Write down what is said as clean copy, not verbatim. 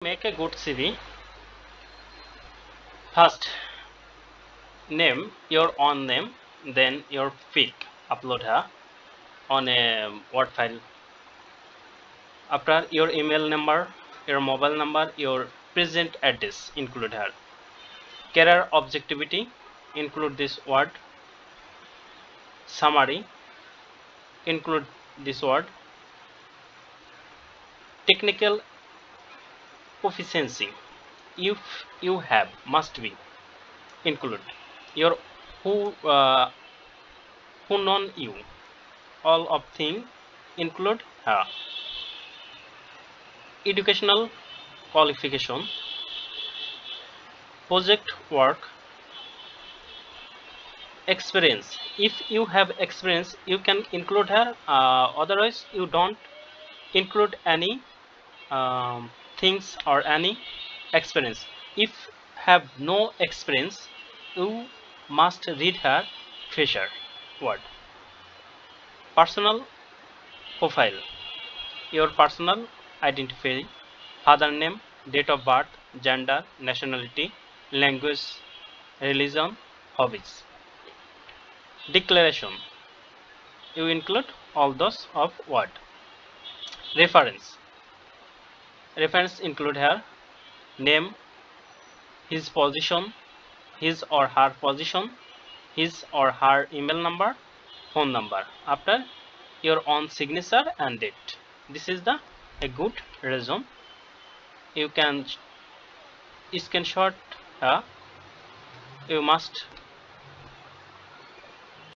Make a good CV. First, name your own name, then your pic. Upload here on a Word file. After your email number, your mobile number, your present address include here. Career objectivity include this word. Summary include this word. Technical proficiency, if you have, must be include your who known you, all of thing include here. Educational qualification, project work, experience, if you have experience you can include here, otherwise you don't include any things or any experience. If have no experience you must read her fresher word. Personal profile, your personal identity, father name, date of birth, gender, nationality, language, religion, hobbies. Declaration, you include all those of word. Reference, reference include here name, his position, his or her position, his or her email number, phone number, after your own signature and date. This is the a good resume. You can screenshot, you must